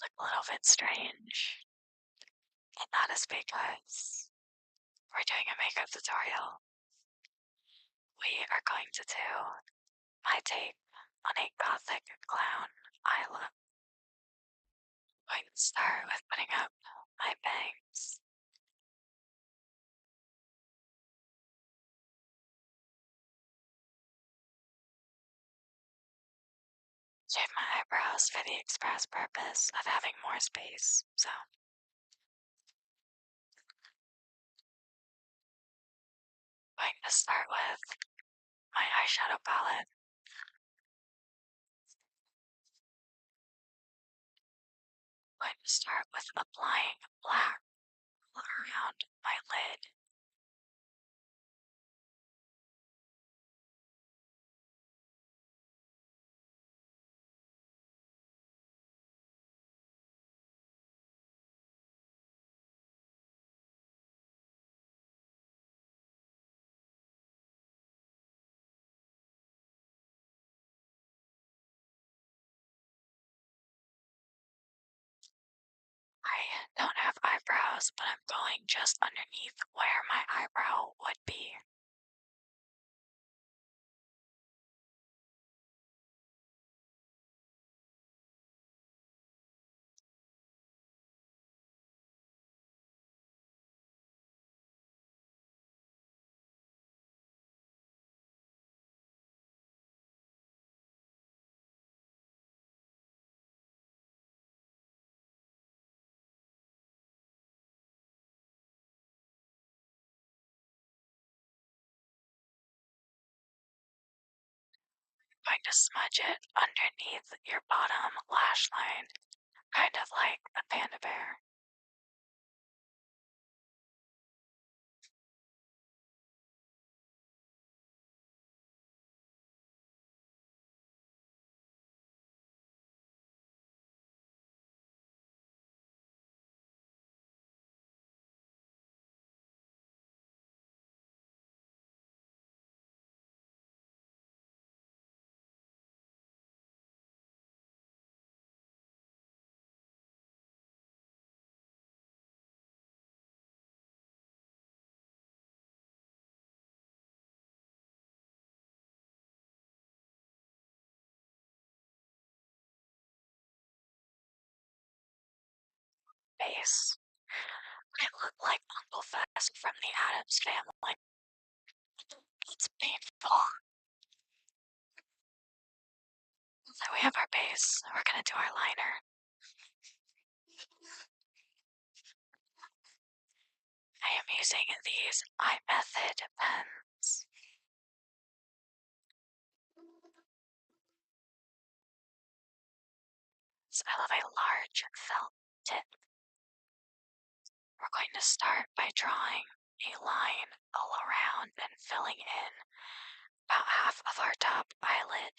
look a little bit strange. And that is because we're doing a makeup tutorial. We are going to do my take on a gothic clown eye look. I'm going to start with putting up my bangs. Shave my eyebrows for the express purpose of having more space, so. I'm going to start with my eyeshadow palette. I'm going to start with applying black around my lid. I don't have eyebrows, but I'm going just underneath where my eyebrow would be. I'm going to smudge it underneath your bottom lash line, kind of like a panda bear. Face. I look like Uncle Fest from the Addams Family. It's painful. So we have our base. We're gonna do our liner. I am using these iMethod pens. So I love a large felt tip. We're going to start by drawing a line all around and filling in about half of our top eyelid.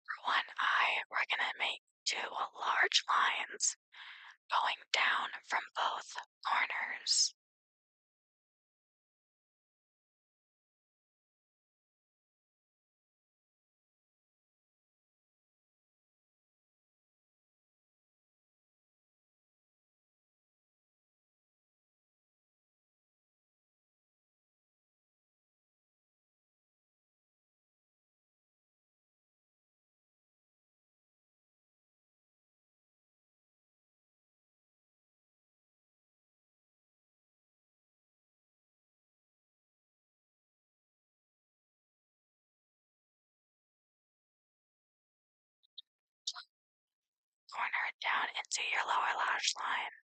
For one eye, we're going to make two large lines going down from both corners. Corner down into your lower lash line.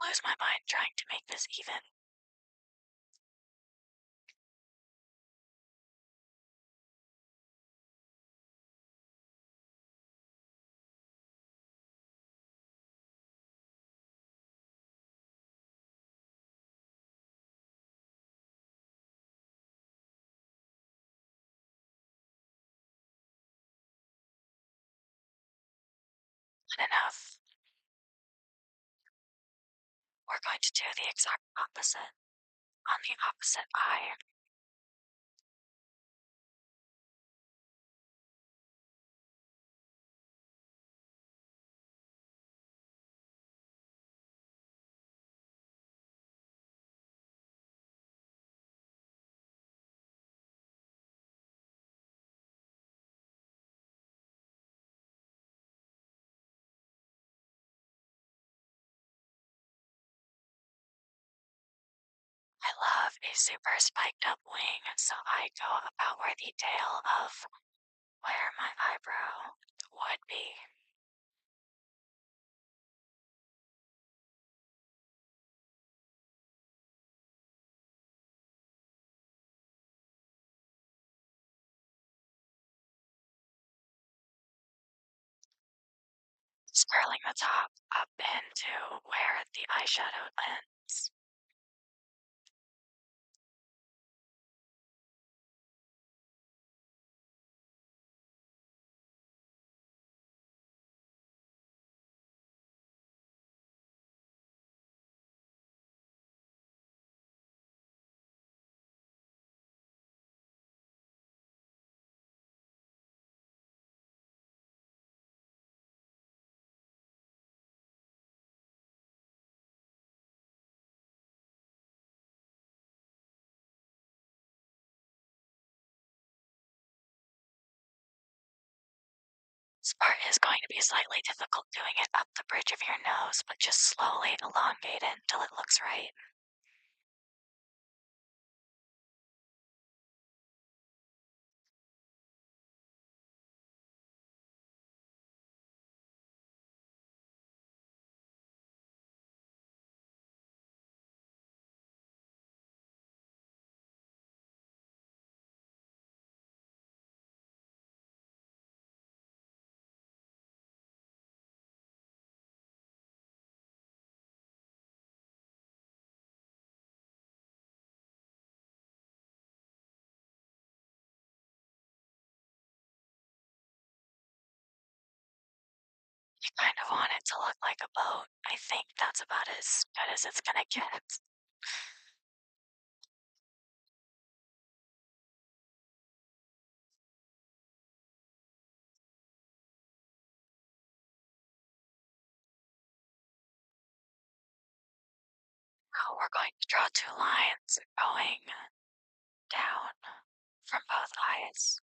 lose my mind trying to make this even. Not enough. We're going to do the exact opposite on the opposite eye. I love a super spiked up wing, so I go about where the tail of where my eyebrow would be. Swirling the top up into where the eyeshadow ends. This part is going to be slightly difficult doing it up the bridge of your nose, but just slowly elongate it until it looks right. You kind of want it to look like a boat. I think that's about as good as it's gonna get. Now we're going to draw two lines going down from both eyes.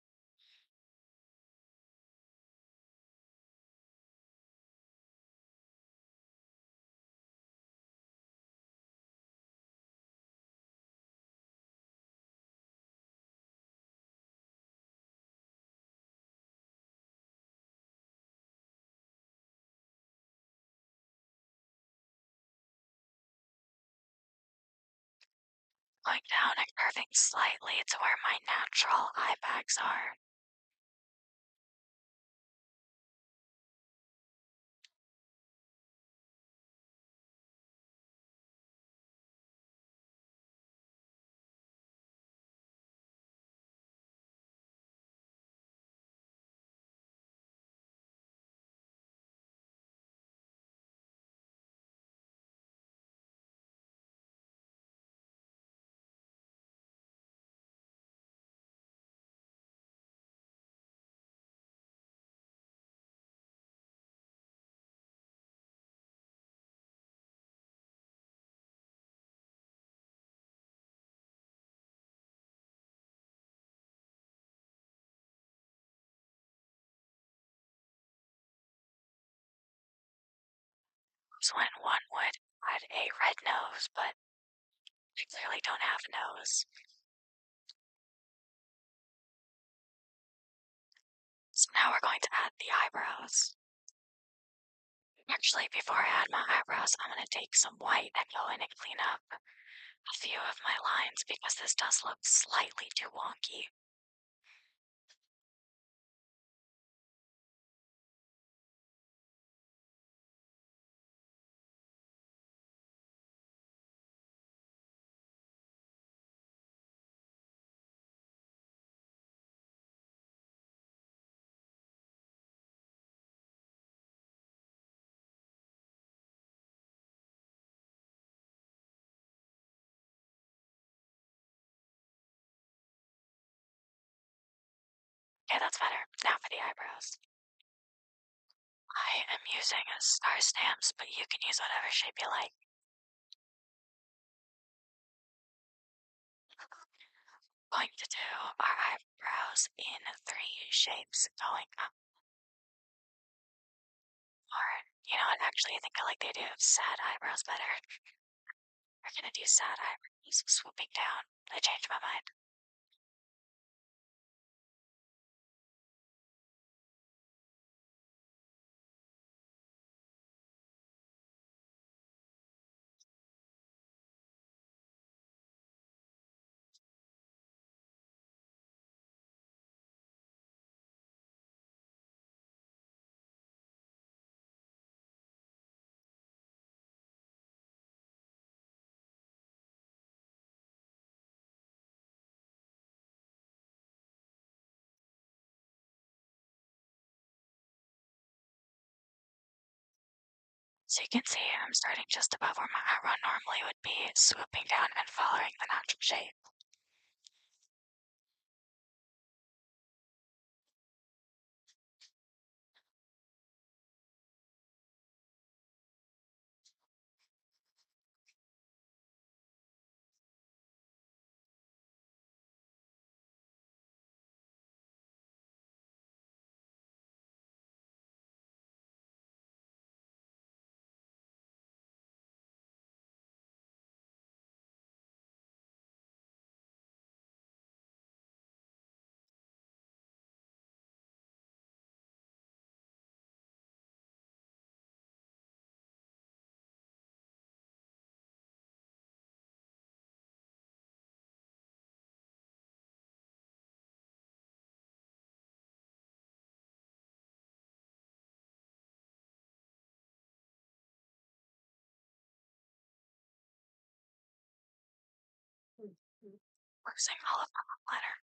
Going down and curving slightly to where my natural eye bags are. So when one would add a red nose, but I clearly don't have a nose. So now we're going to add the eyebrows. Actually, before I add my eyebrows, I'm gonna take some white and go in and clean up a few of my lines because this does look slightly too wonky. Okay, that's better. Now for the eyebrows. I am using star stamps, but you can use whatever shape you like. Going to do our eyebrows in 3 shapes going up. Or, you know what, actually, I think I like the idea of sad eyebrows better. We're gonna do sad eyebrows swooping down. I changed my mind. So you can see I'm starting just above where my eyebrow normally would be, swooping down and following the natural shape. Losing all of my eyeliner.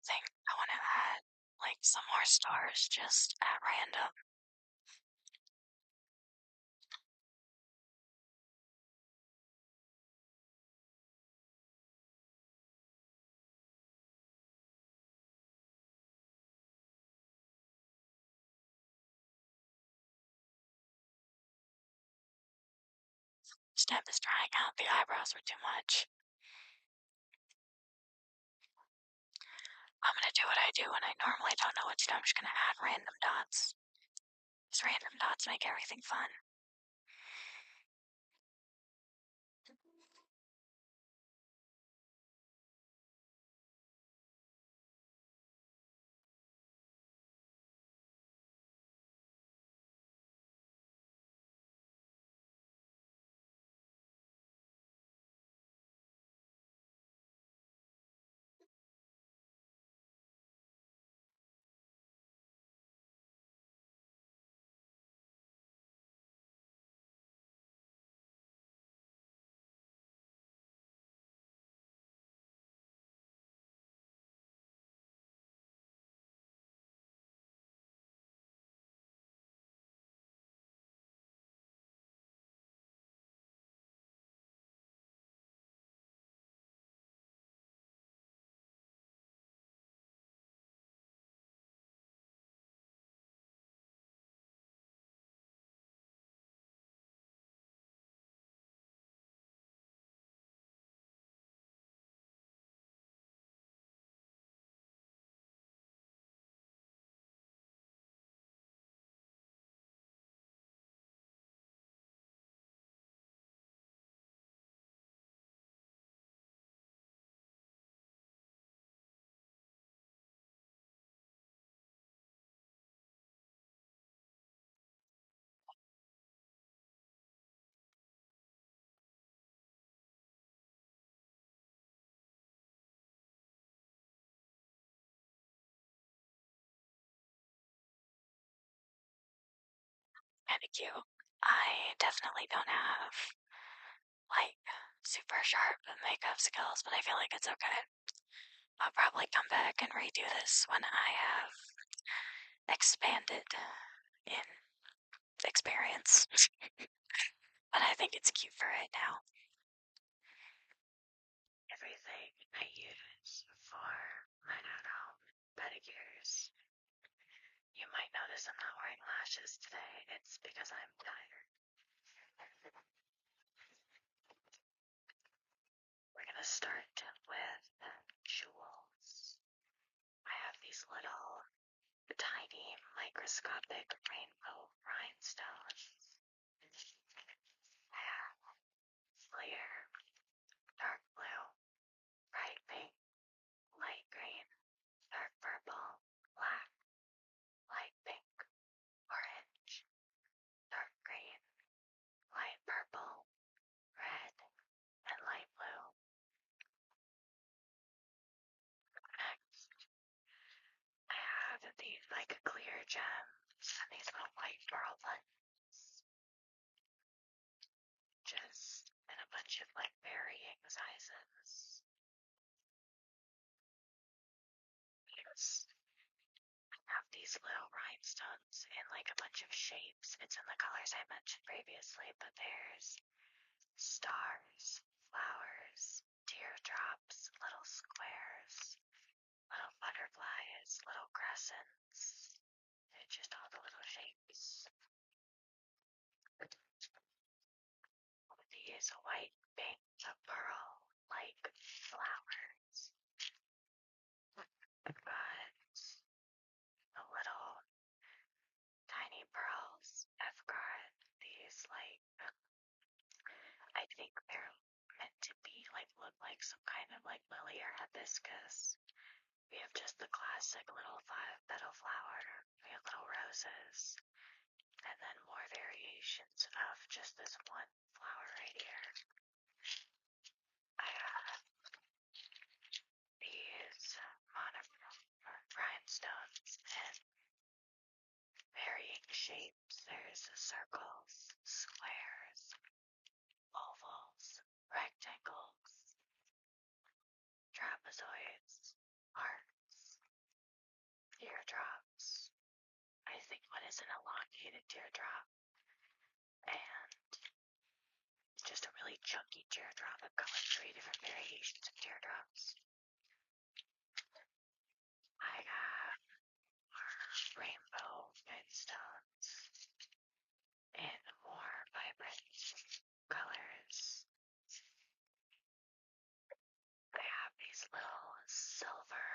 Think I want to add like some more stars just at random. Stem is drying out. The eyebrows were too much. I'm gonna do what I do when I normally don't know what to do. I'm just gonna add random dots. These random dots make everything fun. Kinda cute. I definitely don't have, like, super sharp makeup skills, but I feel like it's okay. I'll probably come back and redo this when I have expanded in experience. But I think it's cute for right now. Everything I use for my at-home pedicures. You might notice I'm not wearing lashes today. It's because I'm tired. We're gonna start with jewels. I have these little tiny microscopic rainbow rhinestones. I have clear, dark blue, bright pink, light green, dark purple, black, light pink, orange, dark green, light purple, red, and light blue. Next, I have these like clear gems and these little white pearl buttons. Just in a bunch of like varying sizes. Yes. I have these little rhinestones in like a bunch of shapes. It's in the colors I mentioned previously, but there's stars, flowers, teardrops, little squares, little butterflies, little crescents, and just all the little shapes. These white, pink, pearl, like flowers. I've got the little tiny pearls. I've got these like, I think they're meant to be like, look like some kind of like lily or hibiscus. We have just the classic little 5-petal flower. We have little roses. And then more variations of just this one flower right here. I have these monochrome rhinestones in varying shapes. There's circles, squares, ovals, rectangles, trapezoids, hearts, teardrops. I think one is an elongated teardrop, and just a really chunky teardrop. I've got like 3 different variations of teardrops. I have rainbow rhinestones in more vibrant colors. I have these little silver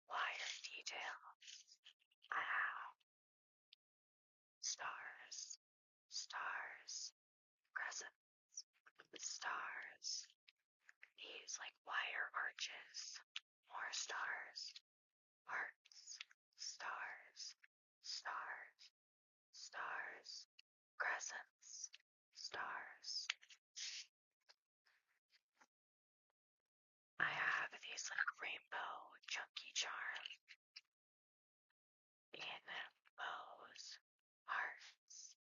wire details. I have stars, stars, crescents, stars, these like wire arches, more stars, hearts, stars, stars, stars, crescents, stars. I have these like rainbow chunky charms in bows, hearts,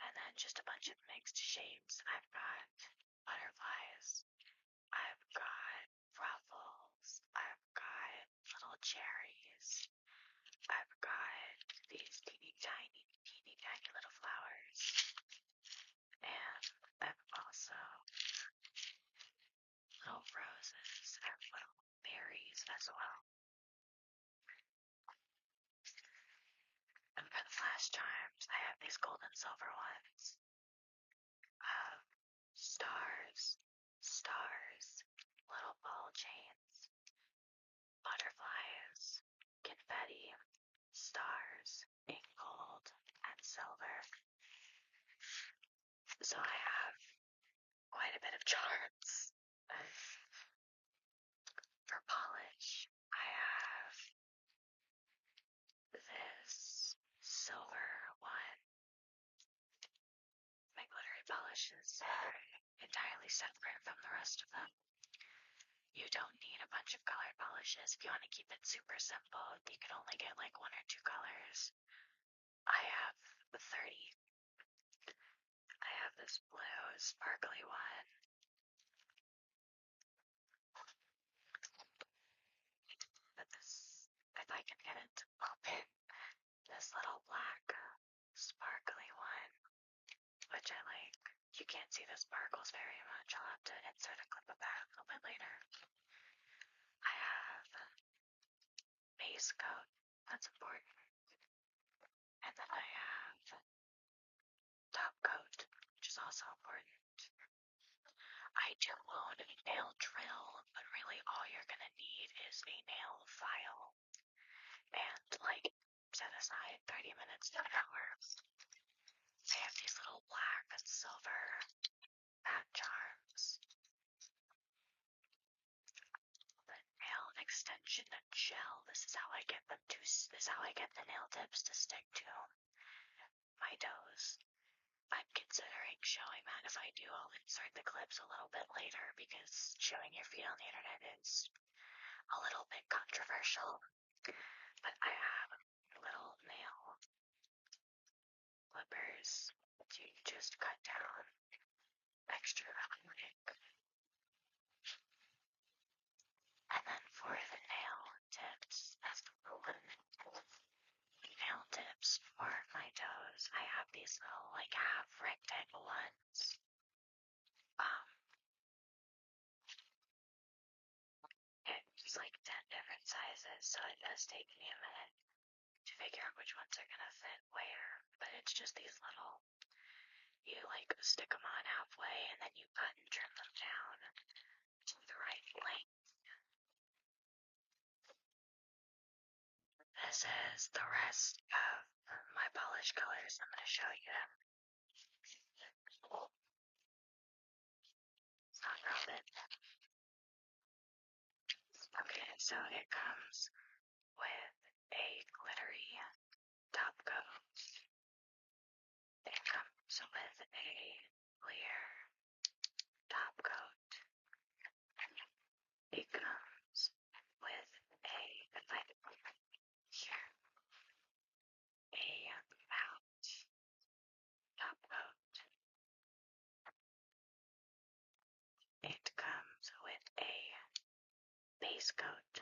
and then just a bunch of mixed shapes. I've got butterflies, I've got ruffles, I've got little cherries, I've got these teeny tiny little flowers, and I've also little roses and little berries as well. And for the flash charms, I have these gold and silver ones. Stars, stars, little ball chains, butterflies, confetti, stars, in gold and silver. So I have quite a bit of charms. For polish, I have this silver one. My glittery polishes are entirely separate from the rest of them. You don't need a bunch of colored polishes. If you want to keep it super simple, you can only get like 1 or 2 colors. I have 30 can get it to open this little black sparkly one, which I like. You can't see the sparkles very much. I'll have to insert a clip of that a little bit later. I have base coat, that's important. And then I have top coat, which is also important. I do own a nail drill, but really all you're gonna need is a nail file. And like set aside 30 minutes to an hour. They have these little black and silver bat charms. The nail extension gel. This is how I get them to. This is how I get the nail tips to stick to my toes. I'm considering showing that. If I do, I'll insert the clips a little bit later because showing your feet on the internet is a little bit controversial. But I have little nail clippers to just cut down extra quick. And then for the nail tips, that's the nail tips for my toes. I have these little like half rectangle ones. It's like 10 different sizes, so it does take me a minute to figure out which ones are gonna fit where. But it's just these little, you like stick them on halfway and then you cut and trim them down to the right length. This is the rest of my polish colors. I'm gonna show you them. It's not relevant. Okay, so it comes with a glittery top coat. It comes with a clear top coat. It comes with a, if I here, a matte top coat. It comes with a base coat.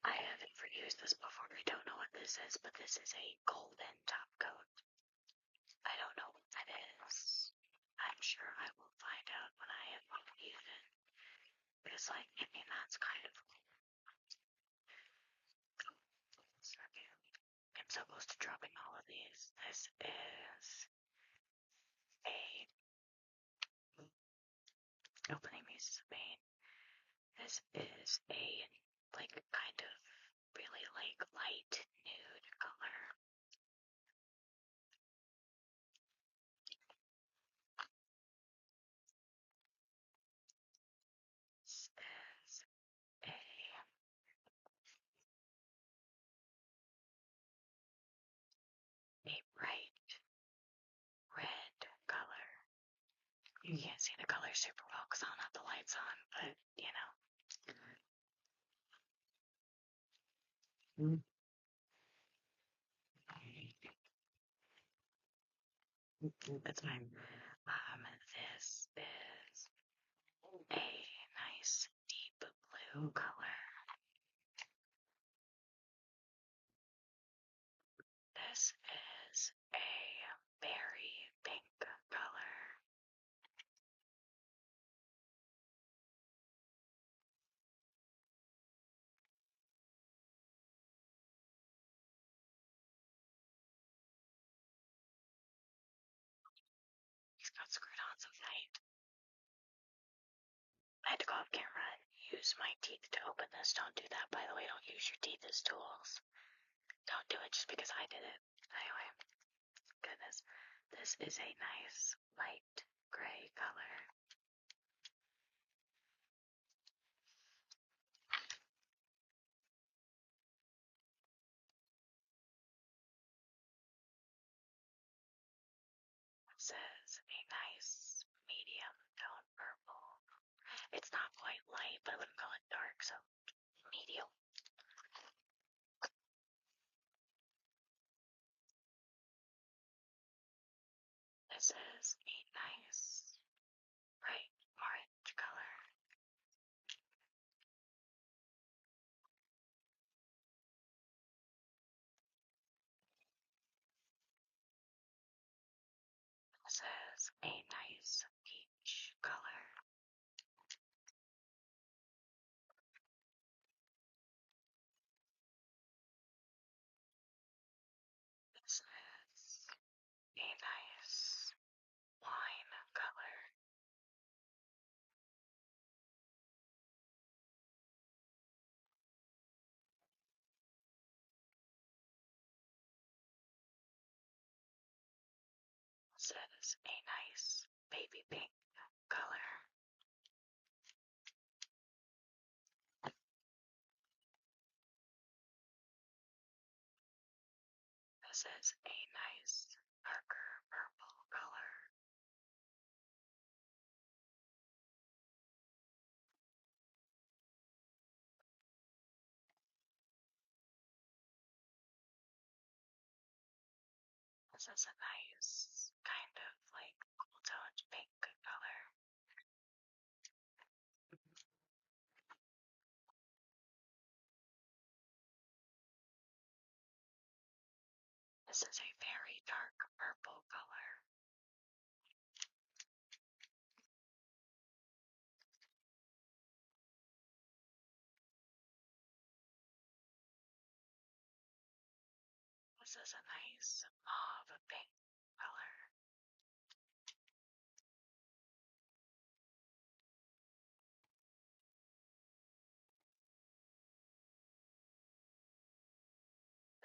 I haven't used this before. I don't know what this is, but this is a golden top coat. I don't know what that is. I'm sure I will find out when I have used it. Because, like, I mean, that's kind of cool. I'm so close to dropping all of these. This is a opening pieces of paint. This is a like kind of really like light nude color. This is a bright red color. You can't see the color super well because I don't have the lights on, but you know. That's fine. This is a nice deep blue color. This is a berry pink color. He's got screwed on some night. I had to go off camera and use my teeth to open this. Don't do that, by the way. Don't use your teeth as tools. Don't do it just because I did it. Anyway, goodness. This is a nice light gray color. This is a nice medium tone purple. It's not quite light, but I wouldn't call it dark, so medium. This is a nice bright orange color. is a nice peach color. This is a nice wine color. This is a nice baby pink color. This is a nice darker purple color. This is a nice kind of like cool toned pink color. This is a very dark purple color. This is a nice mauve pink color.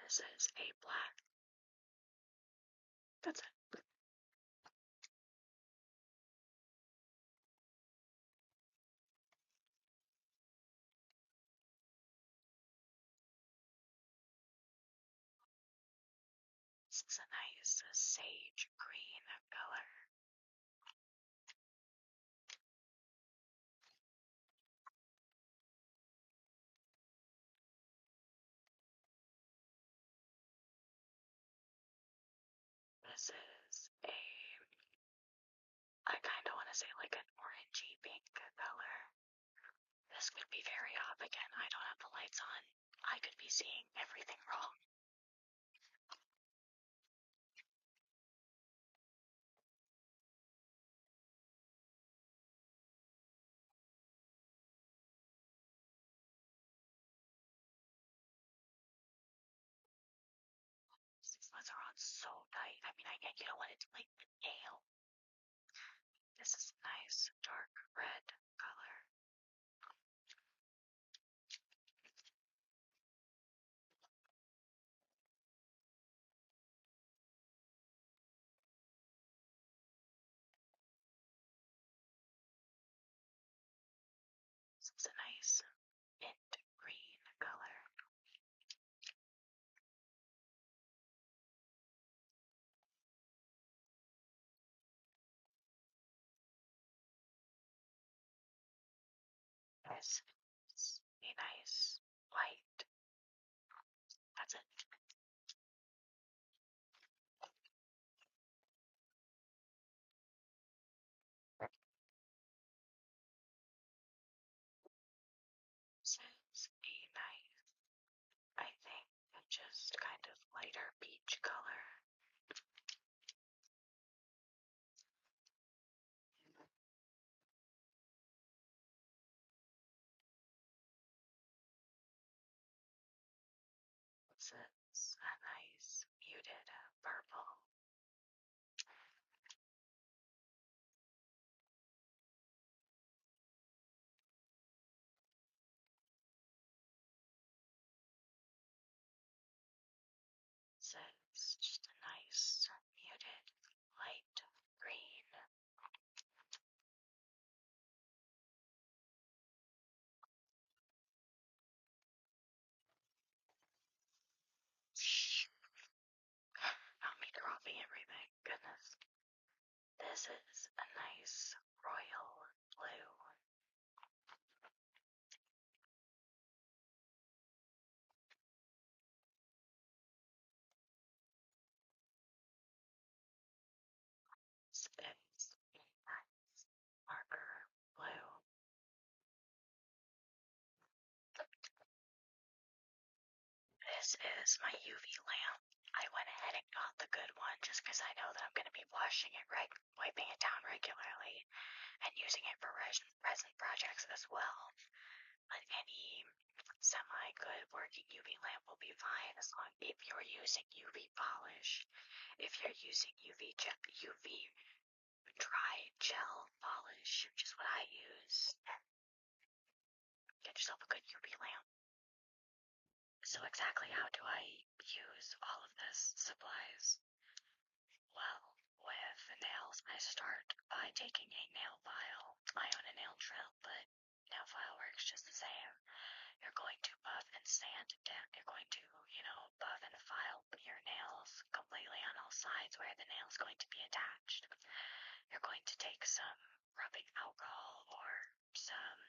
This is a black. That's it. This is a nice sage green color. This is I kind of want to say like an orangey pink color. This could be very off again. I don't have the lights on. I could be seeing everything wrong. These lights are on so tight. I mean, you don't want it to like nail. This is nice dark red color. This is a nice mint green color. This is a nice white. That's it. This is a nice, I think, just kind of lighter peach color. This is a nice muted purple. This is just a nice muted light green. Not me dropping everything. Goodness. This is a nice royal blue. This is a nice marker blue. this is my UV lamp. I went ahead and got the good one just because I know that I'm going to be washing it, wiping it down regularly, and using it for resin projects as well. But any semi-good working UV lamp will be fine as long if you're using UV polish. If you're using UV dry gel polish, which is what I use, get yourself a good UV lamp. So exactly how do I use all of this supplies? Well, with nails, I start by taking a nail file. I own a nail drill, but nail file works just the same. You're going to buff and sand down. You're going to, buff and file your nails completely on all sides where the nail is going to be attached. You're going to take some rubbing alcohol or some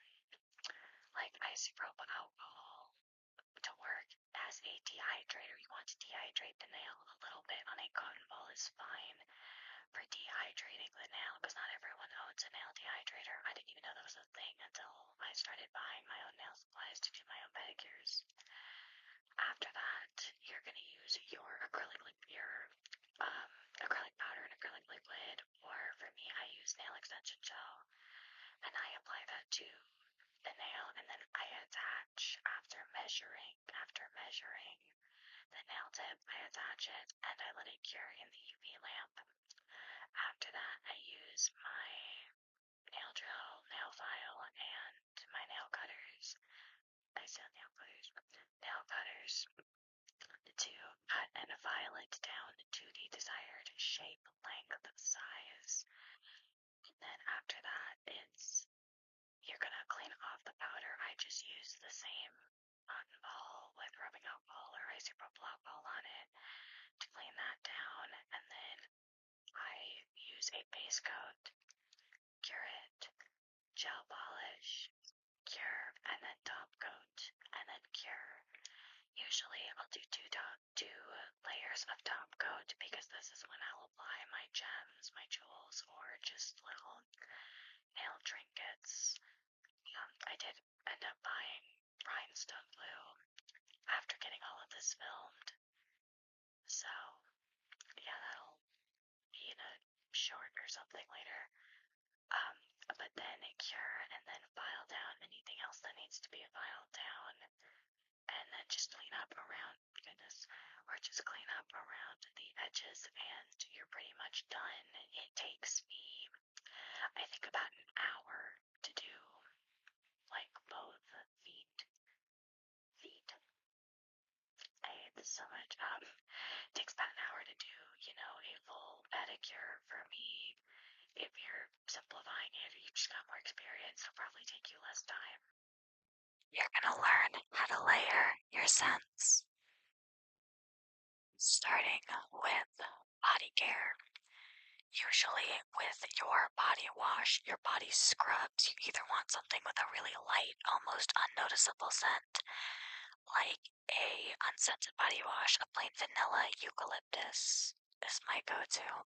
like isopropyl alcohol to work as a dehydrator. You want to dehydrate the nail a little bit on a cotton ball is fine for dehydrating the nail because not everyone owns a nail dehydrator. I didn't even know that was a thing until I started buying my own nail supplies to do my own pedicures. After that, you're going to use your acrylic powder and acrylic liquid, or for me, I use nail extension gel, and I apply that to the nail, and then I attach after measuring the nail tip. I attach it and I let it cure in the UV lamp. After that, I use my nail drill, nail file, and my nail cutters. I said nail cutters to cut and file it down to the desired shape, length, size. And then after that, you're gonna clean off the powder. I just use the same cotton ball with rubbing alcohol or isopropyl alcohol on it to clean that down, and then I use a base coat, cure it, gel polish, cure, and then top coat, and then cure. Usually I'll do two layers of top coat because this is when I'll apply my gems, my jewels, or just little nail trinkets. I did end up buying rhinestone glue after getting all of this filmed. So, yeah, that'll be in a short or something later. But then cure and then file down anything else that needs to be filed down. And then just clean up around, just clean up around the edges and you're pretty much done. It takes me, I think, about an hour to do like both feet. I hate this so much. It takes about an hour to do, a full pedicure for me. If you're simplifying it or you just got more experience, it'll probably take you less time. You're gonna learn how to layer your scents. Starting with body care. Usually with your body wash, your body scrubs, you either want something with a really light, almost unnoticeable scent, like a unscented body wash, a plain vanilla eucalyptus is my go-to.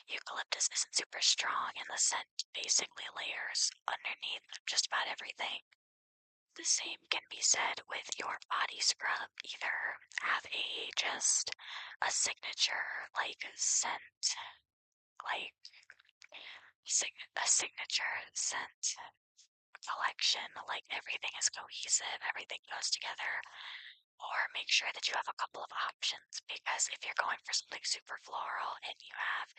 Eucalyptus isn't super strong and the scent basically layers underneath just about everything. The same can be said with your body scrub. Either have just a signature like scent, like a signature scent collection, like everything is cohesive, everything goes together, or make sure that you have a couple of options, because if you're going for something super floral and you have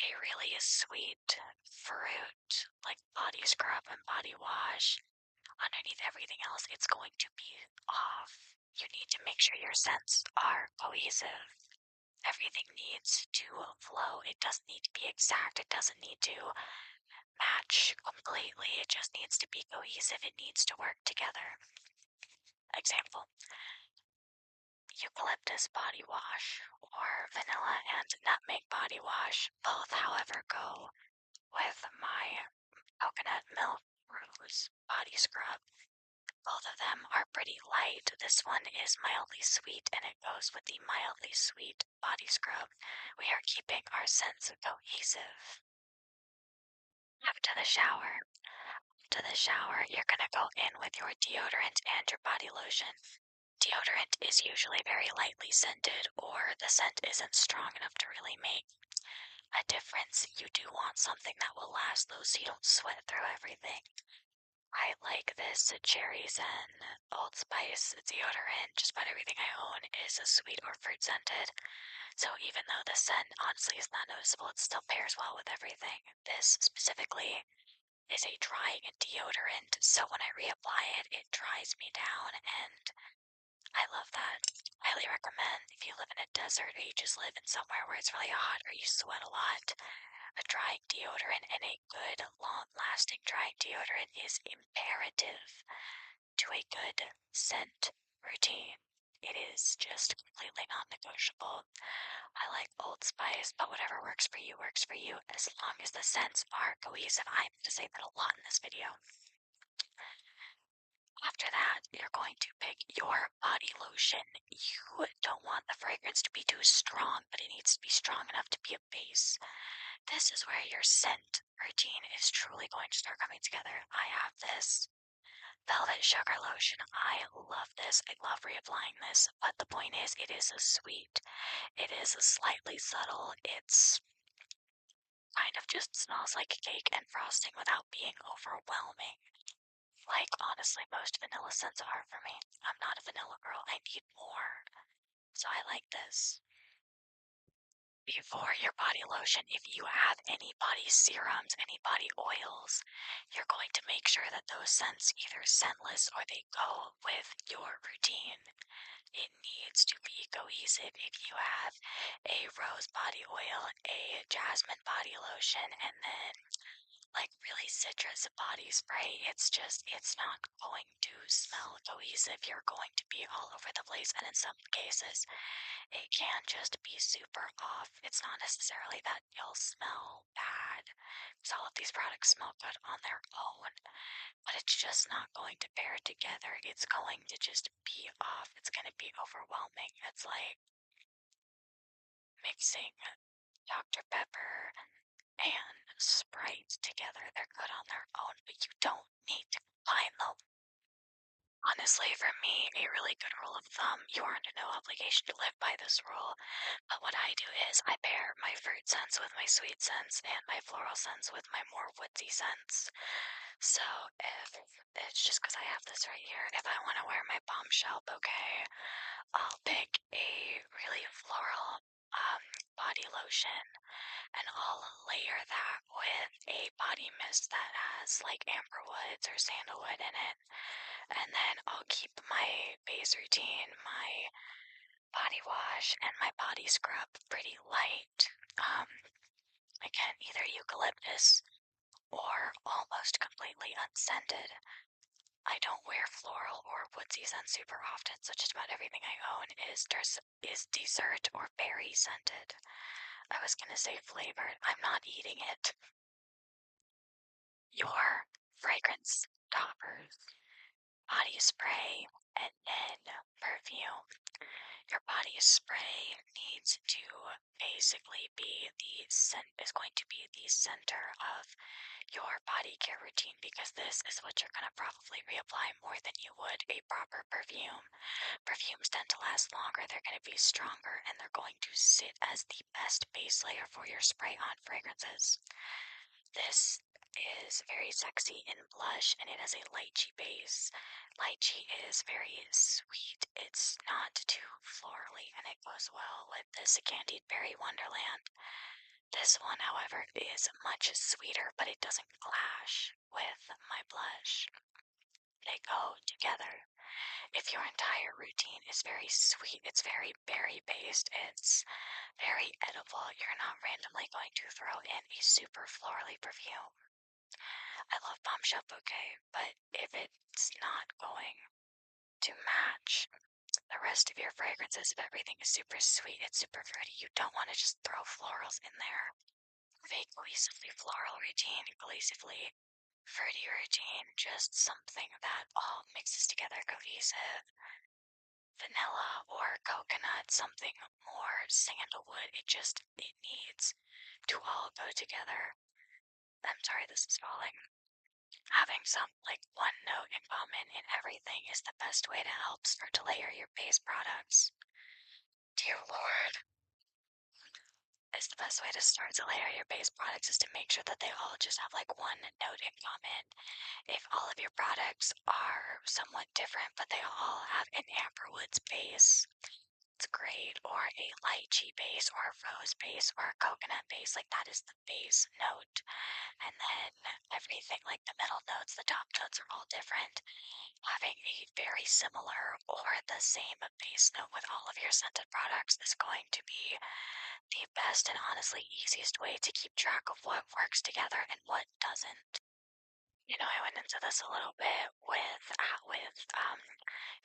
a really sweet fruit like body scrub and body wash underneath everything else, it's going to be off. You need to make sure your scents are cohesive. Everything needs to flow. It doesn't need to be exact. It doesn't need to match completely. It just needs to be cohesive. It needs to work together. Example: eucalyptus body wash or vanilla and nutmeg body wash. Both, however, go with my coconut milk rose body scrub. Both of them are pretty light. This one is mildly sweet and it goes with the mildly sweet body scrub. We are keeping our scents cohesive. After the shower, you're gonna go in with your deodorant and your body lotion. deodorant is usually very lightly scented, or the scent isn't strong enough to really make a difference. You do want something that will last though, so you don't sweat through everything. I like this Cherry Zen Old Spice deodorant. Just about everything I own is a sweet or fruit scented. So even though the scent honestly is not noticeable, it still pairs well with everything. This specifically is a drying deodorant, so when I reapply it, it dries me down, and I love that. Highly recommend if you live in a desert or you just live in somewhere where it's really hot or you sweat a lot. A drying deodorant and a good, long-lasting drying deodorant is imperative to a good scent routine. It is just completely non-negotiable. I like Old Spice, but whatever works for you works for you as long as the scents are cohesive. I'm going to say that a lot in this video. After that, you're going to pick your body lotion. You don't want the fragrance to be too strong, but it needs to be strong enough to be a base. This is where your scent routine is truly going to start coming together. I have this Velvet Sugar Lotion. I love this. I love reapplying this, but the point is, it is a sweet. It is a slightly subtle. It's kind of just smells like cake and frosting without being overwhelming. Like, honestly, most vanilla scents are for me. I'm not a vanilla girl. I need more. So I like this. Before your body lotion, if you have any body serums, any body oils, you're going to make sure that those scents either scentless or they go with your routine. It needs to be cohesive. If you have a rose body oil, a jasmine body lotion, and then like really citrus body spray, it's not going to smell cohesive. You're going to be all over the place, and in some cases, it can just be super off. It's not necessarily that you'll smell bad, because all of these products smell good on their own, but it's just not going to pair together. It's going to just be off. It's going to be overwhelming. It's like mixing Dr. Pepper and Sprite together. They're good on their own, but you don't need to combine them. Honestly, for me, a really good rule of thumb, you are under no obligation to live by this rule, but what I do is I pair my fruit scents with my sweet scents and my floral scents with my more woodsy scents. So if it's just because I have this right here, if I want to wear my bombshell bouquet, I'll pick a really floral body lotion and I'll layer that with a body mist that has like amberwoods or sandalwood in it. And then I'll keep my base routine, my body wash, and my body scrub pretty light. Again, either eucalyptus or almost completely unscented. I don't wear floral or woodsy scents super often, so just about everything I own is dessert or berry scented. I was gonna say flavored. I'm not eating it. Your fragrance toppers, body spray, and then perfume. Your body spray needs to basically be is going to be the center of your body care routine because this is what you're going to probably reapply more than you would a proper perfume. Perfumes tend to last longer, they're going to be stronger, and they're going to sit as the best base layer for your spray on fragrances. This is very sexy in blush and it has a lychee base. Lychee is very sweet. It's not too florally and it goes well with this Candied Berry Wonderland. This one, however, is much sweeter, but it doesn't clash with my blush. They go together. If your entire routine is very sweet, it's very berry based, it's very edible, you're not randomly going to throw in a super florally perfume. I love Bombshell Bouquet, but if it's not going to match the rest of your fragrances, if everything is super sweet, it's super fruity, you don't want to just throw florals in there. A cohesively floral routine, cohesively fruity routine, just something that all mixes together cohesive. Vanilla or coconut, something more sandalwood, it needs to all go together. I'm sorry, this is falling. Having some like one note in common in everything is the best way to help start to layer your products. Dear Lord, is the best way to start to layer your base products is to make sure that they all just have like one note in common. If all of your products are somewhat different, but they all have an amberwoods base, it's great, or a lychee base, or a rose base, or a coconut base, like that is the base note. And then everything, like the middle notes, the top notes are all different. Having a very similar or the same base note with all of your scented products is going to be the best and honestly easiest way to keep track of what works together and what doesn't. I went into this a little bit with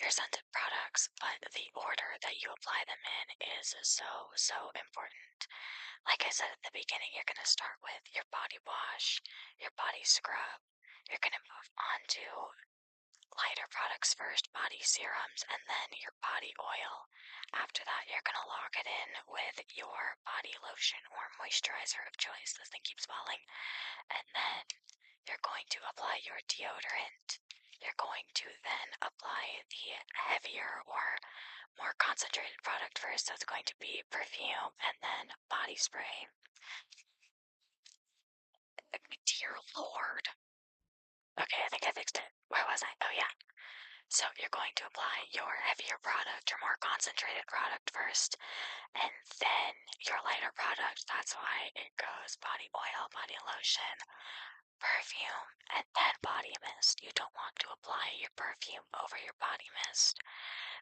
your scented products, but the order that you apply them in is so important. Like I said at the beginning, you're gonna start with your body wash, your body scrub. You're gonna move on to lighter products first, body serums, and then your body oil. After that, you're gonna lock it in with your body lotion or moisturizer of choice. This thing keeps falling. And then you're going to apply your deodorant. You're going to then apply the heavier or more concentrated product first. So it's going to be perfume and then body spray. Dear Lord. Okay, I think I fixed it. Where was I? Oh, yeah. So you're going to apply your heavier product, your more concentrated product first, and then your lighter product. That's why it goes body oil, body lotion, perfume, and then body mist. You don't want to apply your perfume over your body mist.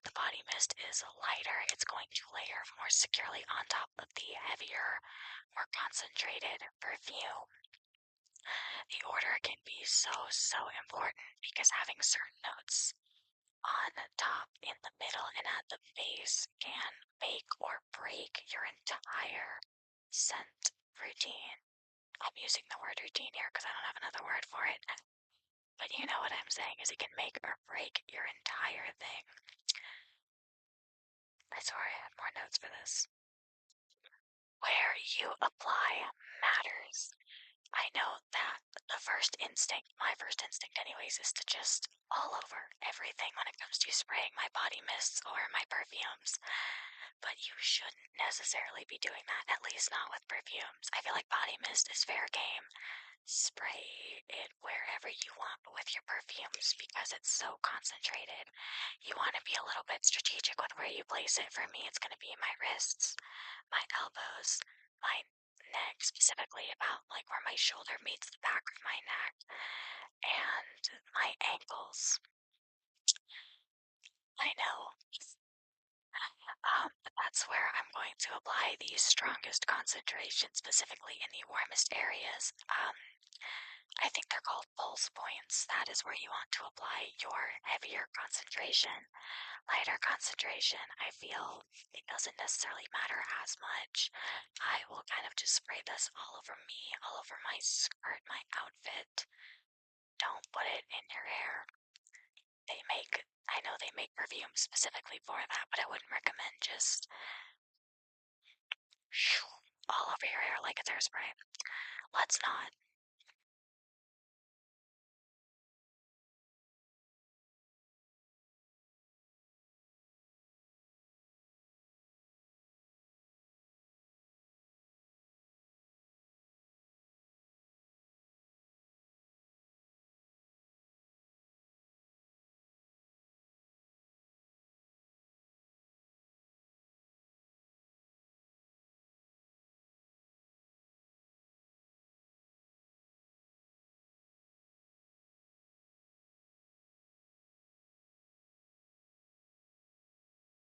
The body mist is lighter. It's going to layer more securely on top of the heavier, more concentrated perfume. The order can be so important because having certain notes on the top, in the middle, and at the base can make or break your entire scent routine. I'm using the word routine here because I don't have another word for it. But you know what I'm saying is it can make or break your entire thing. I swear I had more notes for this. Where you apply matters. I know that the first instinct, my first instinct anyways, is to just all over everything when it comes to spraying my body mists or my perfumes. But you shouldn't necessarily be doing that, at least not with perfumes. I feel like body mist is fair game. Spray it wherever you want with your perfumes because it's so concentrated. You want to be a little bit strategic with where you place it. For me, it's going to be my wrists, my elbows, my neck, specifically about like where my shoulder meets the back of my neck, and my ankles. I know. That's where I'm going to apply the strongest concentration, specifically in the warmest areas. I think they're called pulse points. That is where you want to apply your heavier concentration. Lighter concentration, I feel it doesn't necessarily matter as much. I will kind of just spray this all over me, all over my skirt, my outfit. Don't put it in your hair. I know they make perfumes specifically for that, but I wouldn't recommend just all over your hair like it's hairspray. Let's not.